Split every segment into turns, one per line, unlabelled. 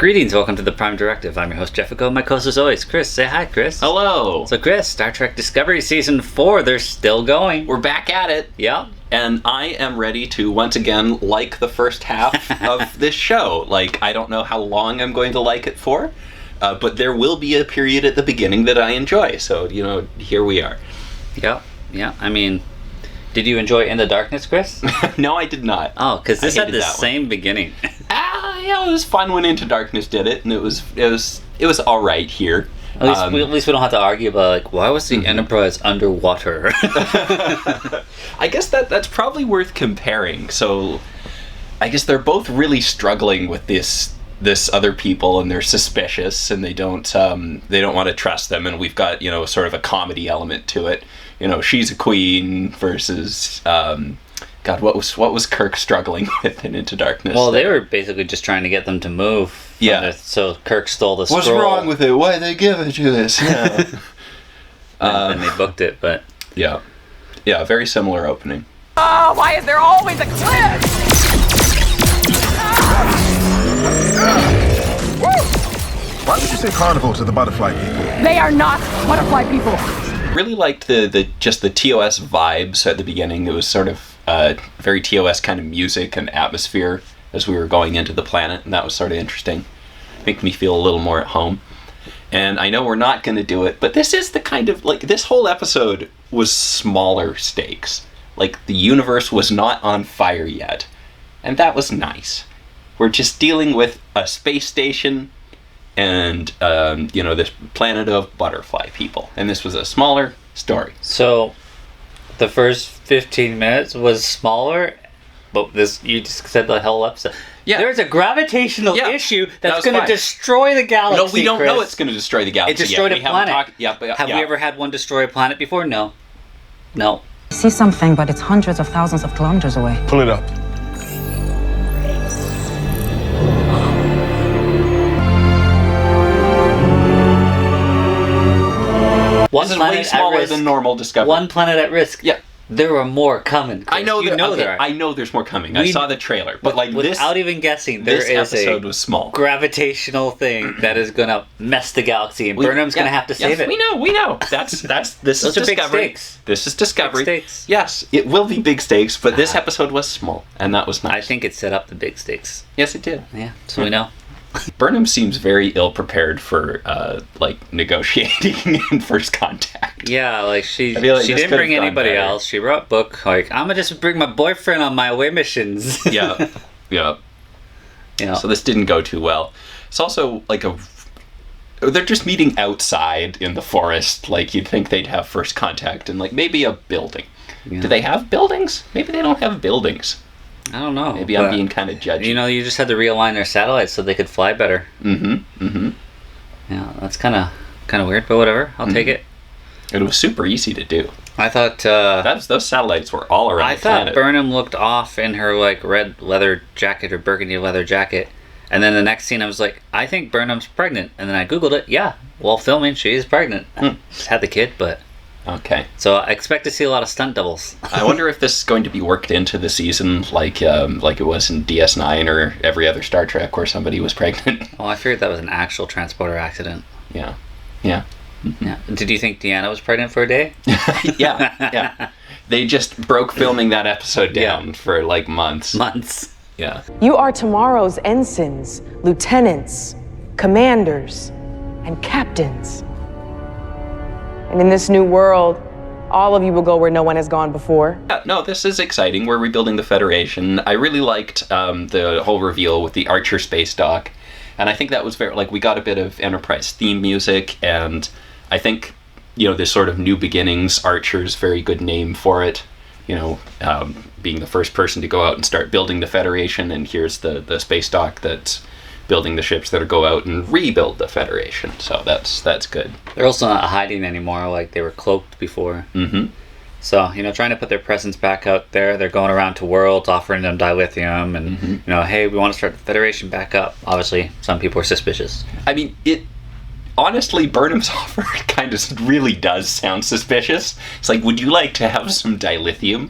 Greetings, welcome to the Prime Directive. I'm your host, Jeffico. My co-host as always, Chris. Say hi, Chris.
Hello.
So, Chris, Star Trek Discovery Season 4, they're still going.
We're back at it.
Yeah.
And I am ready to, once again, like the first half of this show. Like, I don't know how long I'm going to like it for, but there will be a period at the beginning that I enjoy. So, here we are.
Yeah. I mean, did you enjoy In the Darkness, Chris?
No, I did not.
Oh, because this had the same beginning.
Yeah, it was fun when Into Darkness did it, and it was all right here.
At least we don't have to argue about, like, why was the Enterprise underwater?
I guess that's probably worth comparing. So, I guess they're both really struggling with this other people, and they're suspicious, and they don't want to trust them, and we've got, sort of a comedy element to it. She's a queen versus God, what was Kirk struggling with in Into Darkness?
Well, they were basically just trying to get them to move.
Yeah.
So Kirk stole the scroll.
What's wrong with it? Why they give it to us? Yeah.
And they booked it, but...
Yeah, very similar opening.
Oh, why is there always a cliff?
Why would you say carnivores are the butterfly people?
They are not butterfly people.
Really liked the TOS vibes at the beginning. It was sort of very TOS kind of music and atmosphere as we were going into the planet, and that was sort of interesting. Make me feel a little more at home. And I know we're not going to do it, but this is the kind of, like, this whole episode was smaller stakes. Like, the universe was not on fire yet, and that was nice. We're just dealing with a space station and, this planet of butterfly people. And this was a smaller story.
So, the first 15 minutes was smaller, but you just said the whole episode.
Yeah.
There's a gravitational issue that's going to destroy the galaxy.
No, we don't
Chris.
know it's going to destroy the galaxy.
It destroyed a planet.
Have
we ever had one destroy a planet before? No.
I see something, but it's hundreds of thousands of kilometers away.
Pull it up.
This is way smaller than normal Discovery.
One planet at risk.
Yeah.
There are more coming. Chris.
I know
there are.
I know there's more coming. I saw the trailer, but
without even guessing,
this episode was small.
Gravitational thing that is going to mess the galaxy, and Burnham's going to have to save it.
We know. This is Discovery.
Big stakes.
This is Discovery.
Big stakes.
Yes, it will be big stakes, but this episode was small, and that was nice.
I think it set up the big stakes.
Yes, it did.
Yeah, so we know.
Burnham seems very ill-prepared for, negotiating in First Contact.
Yeah, she didn't bring anybody else. She wrote a book, I'm gonna just bring my boyfriend on my away missions.
Yeah. So this didn't go too well. It's also, they're just meeting outside in the forest. You'd think they'd have First Contact and, maybe a building. Yeah. Do they have buildings? Maybe they don't have buildings.
I don't know.
Maybe I'm being kind of judgy.
You just had to realign their satellites so they could fly better. Yeah, that's kind of weird, but whatever. I'll take it.
It was super easy to do.
I thought...
those satellites were all around the planet.
I thought Burnham looked off in her, red leather jacket or burgundy leather jacket. And then the next scene, I was like, I think Burnham's pregnant. And then I Googled it. Yeah, while filming, she is pregnant. Just had the kid, but...
Okay.
So I expect to see a lot of stunt doubles.
I wonder if this is going to be worked into the season like it was in DS9 or every other Star Trek where somebody was pregnant.
Oh, I figured that was an actual transporter accident.
Yeah.
Yeah. Did you think Deanna was pregnant for a day?
Yeah. They just broke filming that episode down for months.
Months.
Yeah.
You are tomorrow's ensigns, lieutenants, commanders, and captains. And in this new world, all of you will go where no one has gone before.
Yeah, no, this is exciting. We're rebuilding the Federation. I really liked the whole reveal with the Archer space dock. And I think that was very, we got a bit of Enterprise theme music. And I think, this sort of New Beginnings, Archer's very good name for it. Being the first person to go out and start building the Federation. And here's the space dock that's building the ships that'll go out and rebuild the Federation. So that's good.
They're also not hiding anymore they were cloaked before.
Mm-hmm.
So, trying to put their presence back out there. They're going around to worlds, offering them dilithium, and, hey, we want to start the Federation back up. Obviously, some people are suspicious.
I mean, honestly, Burnham's offer kind of really does sound suspicious. It's would you like to have some dilithium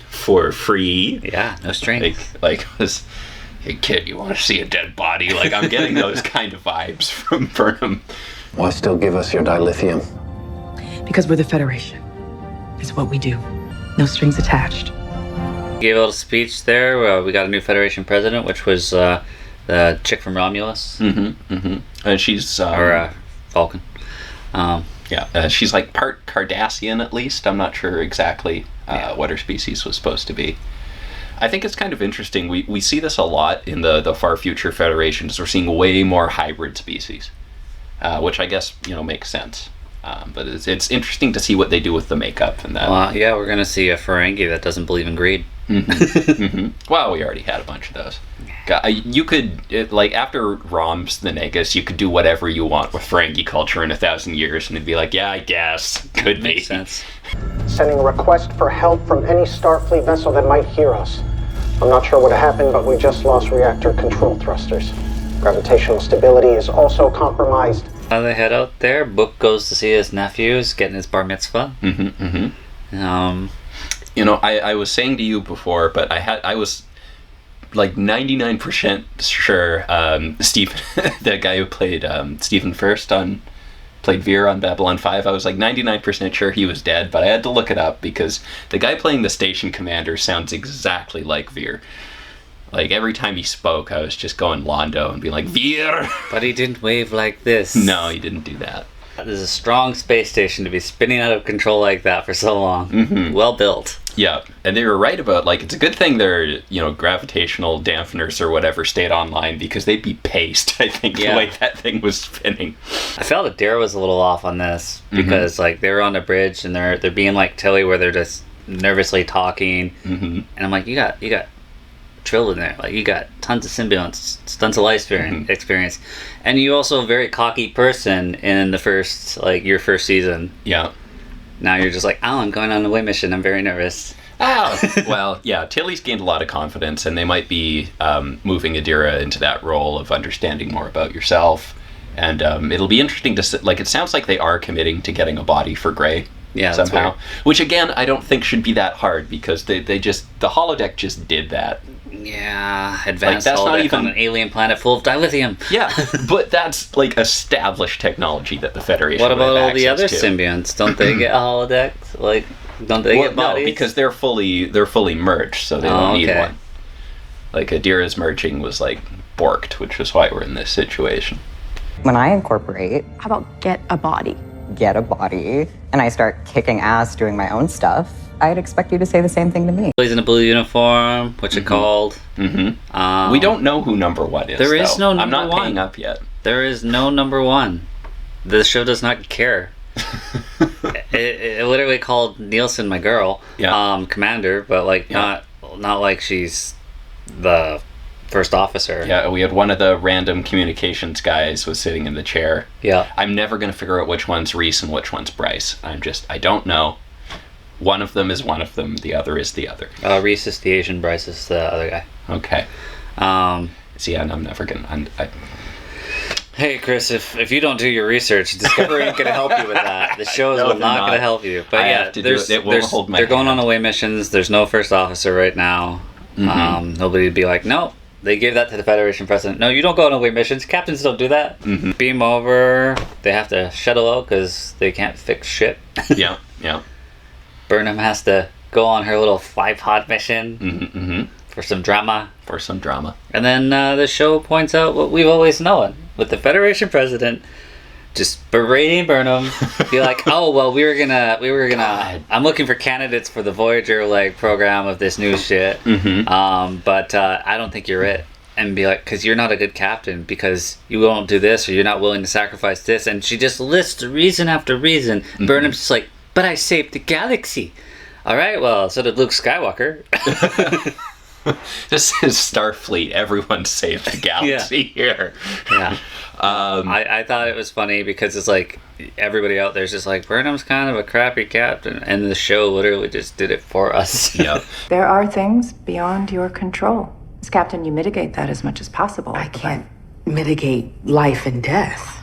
for free?
Yeah, no strings.
hey kid, you want to see a dead body? Like, I'm getting those kind of vibes from Burnham.
Why still give us your dilithium?
Because we're the Federation. It's what we do. No strings attached.
Gave a little speech there. We got a new Federation president, which was the chick from Romulus.
And she's...
or Vulcan.
She's like part Cardassian, at least. I'm not sure exactly what her species was supposed to be. I think it's kind of interesting. We see this a lot in the far future Federations. We're seeing way more hybrid species, which I guess, makes sense. But it's interesting to see what they do with the makeup and that.
Well, yeah, we're going to see a Ferengi that doesn't believe in greed.
Well, we already had a bunch of those. You could, after Rom's the Negus, you could do whatever you want with Ferengi culture in 1,000 years, and it'd be like, yeah, I guess. Could be.
Makes sense.
Sending a request for help from any Starfleet vessel that might hear us. I'm not sure what happened, but we just lost reactor control thrusters. Gravitational stability is also compromised.
They head out there. Book goes to see his nephews, getting his bar mitzvah.
I was saying to you before, but I was like 99% sure Stephen, the guy who played Stephen First played Fehr on Babylon 5, I was like 99% sure he was dead, but I had to look it up because the guy playing the station commander sounds exactly like Fehr. Like, every time he spoke, I was just going Londo and being like, Fehr!
But he didn't wave like this.
No, he didn't do that.
There's a strong space station to be spinning out of control like that for so long. Well built.
Yeah, and they were right about, it's a good thing their, gravitational dampeners or whatever stayed online, because they'd be paced, I think, the way that thing was spinning.
I felt Adira was a little off on this, because, they were on the bridge, and they're being like Tilly, where they're just nervously talking, and I'm like, you got Trill in there. Like, you got tons of symbionts, tons of life experience, and you also a very cocky person in the first, your first season.
Yeah.
Now you're just like, I'm going on a away mission. I'm very nervous.
Well, yeah, Tilly's gained a lot of confidence, and they might be moving Adira into that role of understanding more about yourself, and it'll be interesting to see. It sounds like they are committing to getting a body for Gray.
Yeah,
somehow. Which again, I don't think should be that hard, because the holodeck just did that.
Yeah, advanced
that's
holodeck
not even
on an alien planet full of dilithium.
Yeah, but that's established technology that the Federation.
What about
would have
all the other
access to.
Symbionts? Don't they get holodecks? Don't they get bodies?
No, because they're fully merged, so they don't need one. Adira's merging was borked, which is why we're in this situation.
When I incorporate,
How about get a body?
and I start kicking ass doing my own stuff, I'd expect you to say the same thing to me.
He's in a blue uniform. What's it called?
We don't know who number one is.
There is no number one.
I'm not paying up yet.
There is no number one. The show does not care. it literally called Nielsen my girl, commander, but not like she's the first officer.
Yeah, we had one of the random communications guys was sitting in the chair.
Yeah.
I'm never going to figure out which one's Reese and which one's Bryce. I don't know. One of them is one of them, the other is the other.
Reese is the Asian, Bryce is the other guy.
Okay. See, I'm never going to...
Hey, Chris, if you don't do your research, Discovery ain't going to help you with that. The show is not going to help you. But they're going on away missions. There's no first officer right now. Nobody would be like, no, they gave that to the Federation president. No, you don't go on away missions. Captains don't do that. Beam over. They have to shuttle out because they can't fix shit.
Yeah.
Burnham has to go on her little 5-pod mission for some drama. And then the show points out what we've always known, with the Federation president just berating Burnham, be like, oh, well, we were gonna I'm looking for candidates for the Voyager program of this new shit, but I don't think you're it. And be like, because you're not a good captain, because you won't do this, or you're not willing to sacrifice this. And she just lists reason after reason. Burnham's just like, but I saved the galaxy. All right, well, so did Luke Skywalker.
This is Starfleet. Everyone saved the galaxy here.
Yeah. I thought it was funny because it's everybody out there's just Burnham's kind of a crappy captain, and the show literally just did it for us.
Yeah.
There are things beyond your control. As captain, you mitigate that as much as possible.
I can't mitigate life and death.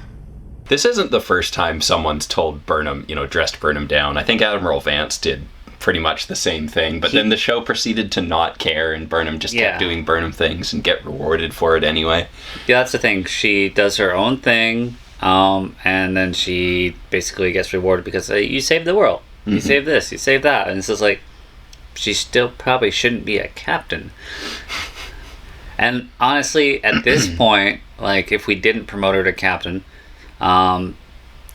This isn't the first time someone's told Burnham, dressed Burnham down. I think Admiral Vance did pretty much the same thing. But then the show proceeded to not care, and Burnham just kept doing Burnham things and get rewarded for it anyway.
Yeah, that's the thing. She does her own thing, and then she basically gets rewarded because you saved the world. You saved this, you saved that. And it's just like, she still probably shouldn't be a captain. And honestly, at this point, like, if we didn't promote her to captain,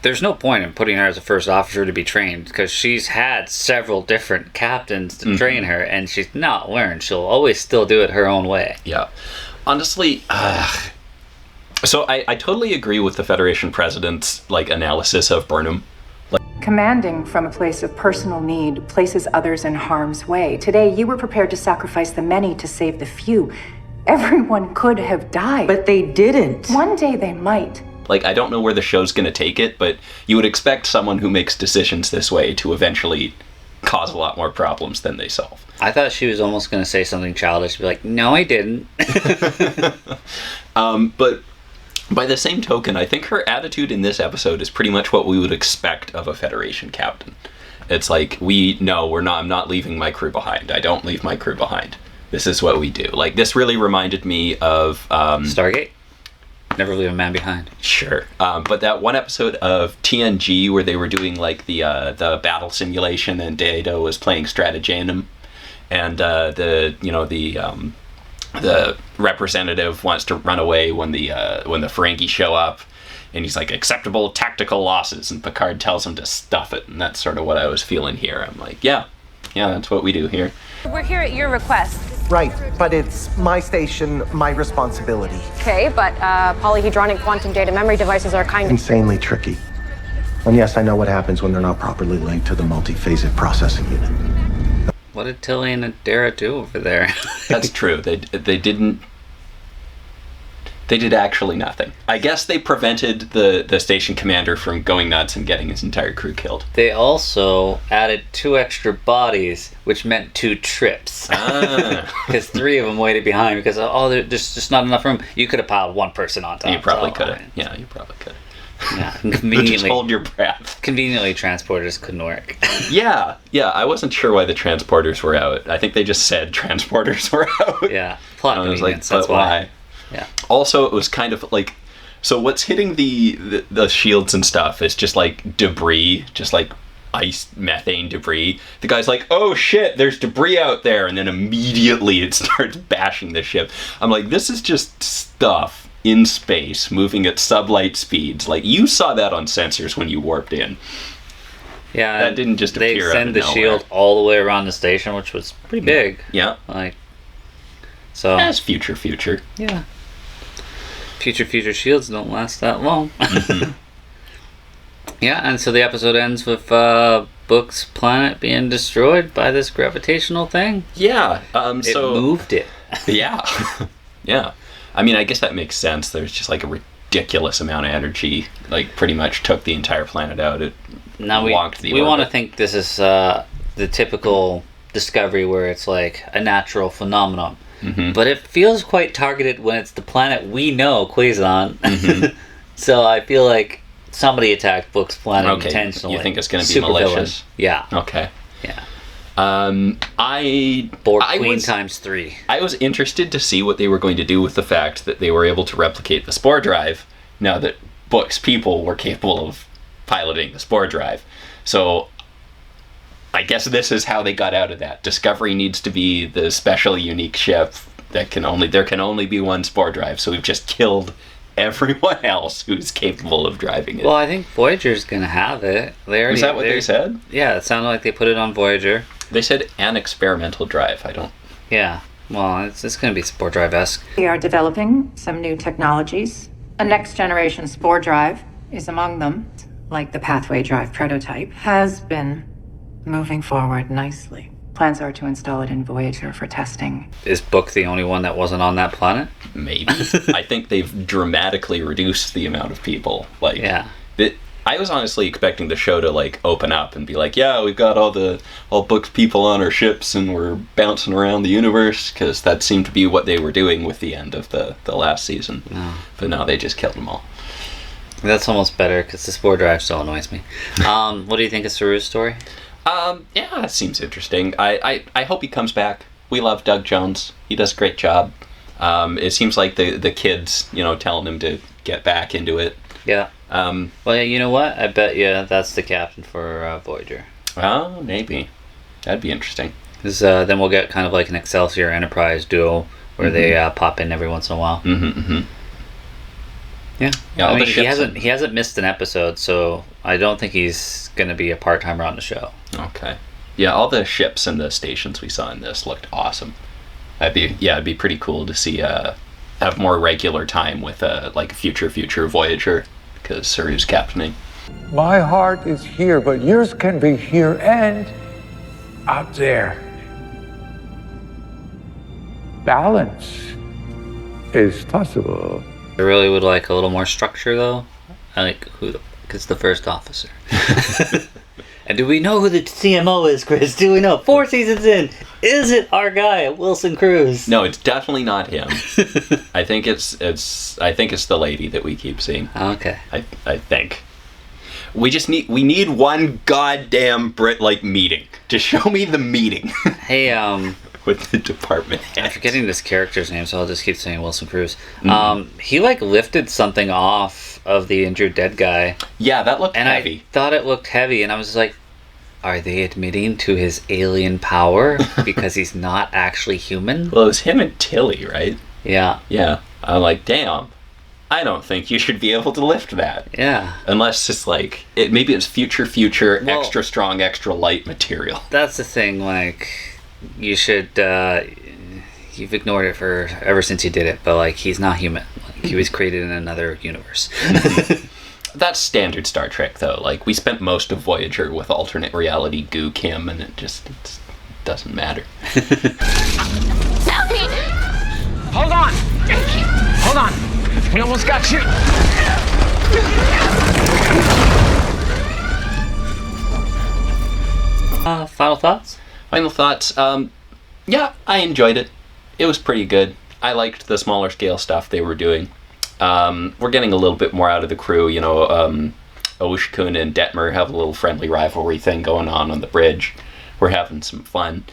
there's no point in putting her as a first officer to be trained, because she's had several different captains to train her, and she's not learned. She'll always still do it her own way.
Yeah. Honestly, so I totally agree with the Federation president's, like, analysis of Burnham.
Commanding from a place of personal need places others in harm's way. Today, you were prepared to sacrifice the many to save the few. Everyone could have died.
But they didn't.
One day they might.
Like, I don't know where the show's gonna take it, but you would expect someone who makes decisions this way to eventually cause a lot more problems than they solve.
I thought she was almost going to say something childish, be like, no, I didn't.
But by the same token, I think her attitude in this episode is pretty much what we would expect of a Federation captain. It's like, I'm not leaving my crew behind. I don't leave my crew behind. This is what we do. Like, this really reminded me of...
Stargate? Never leave a man behind.
Sure. But that one episode of TNG where they were doing, like, the battle simulation, and Data was playing Stratageddon, and the representative wants to run away when the Ferengi show up, and he's like, acceptable tactical losses, and Picard tells him to stuff it, and that's sort of what I was feeling here. I'm like, yeah, that's what we do here.
We're here at your request.
Right, but it's my station, my responsibility.
Okay, but polyhedronic quantum data memory devices are kind of...
Insanely tricky. And yes, I know what happens when they're not properly linked to the multi-phasic processing unit.
What did Tilly and Adira do over there?
That's true. They didn't... They did actually nothing. I guess they prevented the station commander from going nuts and getting his entire crew killed.
They also added 2 extra bodies, which meant 2 trips. Because 3 of them waited behind because, there's just not enough room. You could have piled 1 person on top.
You probably could have. Yeah, you probably could have.
Yeah, conveniently.
Just hold your breath.
Conveniently, transporters couldn't work.
Yeah, I wasn't sure why the transporters were out. I think they just said transporters were out.
Yeah, plot convenience,
like,
that's why.
Yeah. Also, it was kind of like, so what's hitting the shields and stuff is just like debris, just like ice methane debris. The guy's like, oh shit, there's debris out there, and then immediately it starts bashing the ship. I'm like, this is just stuff in space moving at sublight speeds. Like, you saw that on sensors when you warped in.
Yeah,
that didn't just appear out of nowhere.
They send the shield all the way around the station, which was pretty big.
Yeah.
Like, so
that's future.
Yeah. Future shields don't last that long. Yeah, and so the episode ends with Book's planet being destroyed by this gravitational thing.
Yeah.
It moved it.
Yeah. Yeah. I mean, I guess that makes sense. There's just like a ridiculous amount of energy, like pretty much took the entire planet out. It walked the orbit.
We want to think this is the typical Discovery where it's like a natural phenomenon. Mm-hmm. But it feels quite targeted when it's the planet we know, Quazon. Mm-hmm. So I feel like somebody attacked Book's planet intentionally.
You think it's going to be malicious?
Yeah.
Okay.
Yeah.
Borg Queen
times 3.
I was interested to see what they were going to do with the fact that they were able to replicate the spore drive now that Book's people were capable of piloting the spore drive. So I guess this is how they got out of that. Discovery needs to be the special, unique ship there can only be one spore drive. So we've just killed everyone else who's capable of driving it.
Well, I think Voyager's gonna have it.
Is that what they said?
Yeah, it sounded like they put it on Voyager.
They said an experimental drive.
Yeah. Well, it's gonna be spore drive-esque.
We are developing some new technologies. A next-generation spore drive is among them, like the pathway drive prototype, has been moving forward nicely. Plans are to install it in Voyager for testing.
Is Book the only one that wasn't on that planet?
Maybe. I think they've dramatically reduced the amount of people.
Yeah.
I was honestly expecting the show to open up and be like, yeah, we've got all Book's people on our ships and we're bouncing around the universe, because that seemed to be what they were doing with the end of the last season.
No.
But no, they just killed them all.
That's almost better, because the spore drive still annoys me. What do you think of Saru's story?
Yeah, it seems interesting. I hope he comes back. We love Doug Jones. He does a great job. It seems like the kids, telling him to get back into it.
Yeah. Well, yeah, you know what? I bet you that's the captain for Voyager.
Oh, maybe. That'd be interesting.
Because then we'll get kind of like an Excelsior Enterprise duo where they pop in every once in a while. Yeah. I mean, he hasn't missed an episode, so I don't think he's going to be a part-timer on the show.
Okay. Yeah, all the ships and the stations we saw in this looked awesome. It'd be pretty cool to see have more regular time with like a future Voyager, because Saru's captaining.
My heart is here, but yours can be here and out there. Balance is possible.
I really would like a little more structure, though. I like it's the first officer. And do we know who the CMO is, Chris? Do we know? 4 seasons in, is it our guy, Wilson Cruz?
No, it's definitely not him. I think it's the lady that we keep seeing.
Okay.
I think. We need one goddamn meeting. Just show me the meeting.
Hey,
with the department head.
I'm forgetting this character's name, so I'll just keep saying Wilson Cruz. He lifted something off of the injured dead guy.
Yeah, that looked heavy.
I thought it looked heavy, and I was just like, are they admitting to his alien power because he's not actually human?
Well, it was him and Tilly, right?
Yeah.
Yeah. I'm like, damn. I don't think you should be able to lift that.
Yeah.
Unless it's maybe it's future, extra strong, extra light material.
That's the thing, you should, you've ignored it for ever since you did it, but he's not human. He was created in another universe.
That's standard Star Trek, though. We spent most of Voyager with alternate reality goo Kim, and it doesn't matter.
Help me! Hold on! Hold on! We almost got you!
Final thoughts?
Final thoughts. Yeah, I enjoyed it. It was pretty good. I liked the smaller scale stuff they were doing. We're getting a little bit more out of the crew. Oshkun and Detmer have a little friendly rivalry thing going on the bridge. We're having some fun.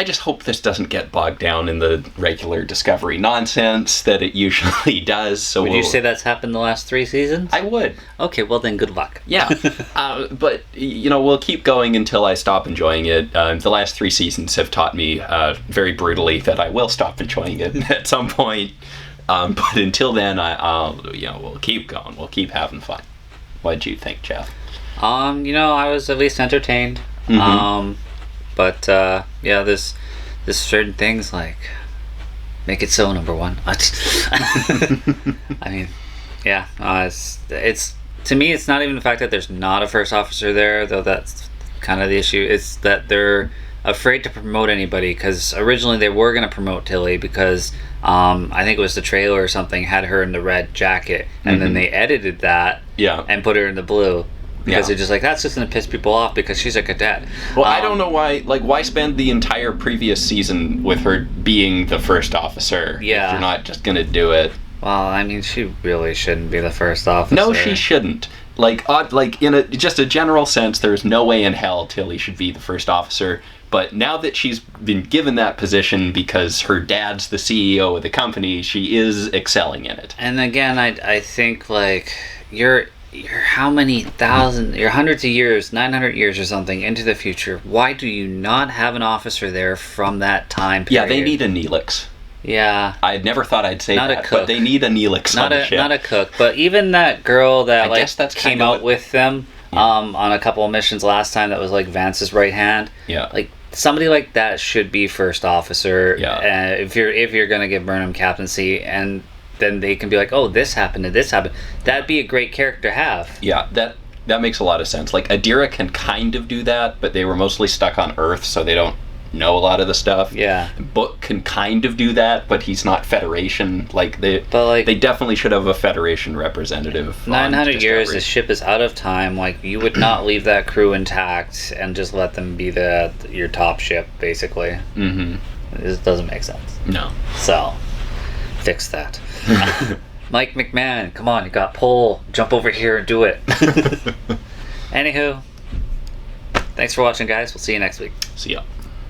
I just hope this doesn't get bogged down in the regular Discovery nonsense that it usually does. So
would you say that's happened the last 3 seasons?
I would.
Okay, well then good luck.
Yeah. But, we'll keep going until I stop enjoying it. The last 3 seasons have taught me very brutally that I will stop enjoying it at some point. But until then, we'll keep going. We'll keep having fun. What did you think, Jeff?
I was at least entertained. But yeah, there's certain things make it so, number one. I mean, yeah, it's to me, it's not even the fact that there's not a first officer there, though that's kind of the issue. It's that they're afraid to promote anybody, because originally they were going to promote Tilly because I think it was the trailer or something had her in the red jacket, and then they edited that and put her in the blue. Because they're just that's just going to piss people off because she's a cadet.
Well, I don't know why, why spend the entire previous season with her being the first officer if you're not just going to do it?
Well, I mean, she really shouldn't be the first officer.
No, she shouldn't. In just a general sense, there's no way in hell Tilly should be the first officer. But now that she's been given that position because her dad's the CEO of the company, she is excelling in it.
And again, I think, you're how many you're hundreds of years, 900 years or something into the future. Why do you not have an officer there from that time period?
Yeah, they need a Neelix.
Yeah.
I had never thought I'd say that, but they need a Neelix on the ship.
Not a cook, but even that girl that came out with them on a couple of missions last time that was Vance's right hand.
Yeah.
Somebody like that should be first officer.
Yeah.
If you're going to give Burnham captaincy, and then they can be oh, this happened and this happened. That'd be a great character to have.
Yeah, that makes a lot of sense. Adira can kind of do that, but they were mostly stuck on Earth, so they don't know a lot of the stuff.
Yeah.
Book can kind of do that, but he's not Federation. They definitely should have a Federation representative.
900 years, the ship is out of time. You would not leave that crew intact and just let them be your top ship, basically.
Mm-hmm.
It doesn't make sense.
No.
So, fix that. Mike McMahon, come on, you got pull. Jump over here and do it. Anywho, thanks for watching, guys. We'll see you next week.
See ya.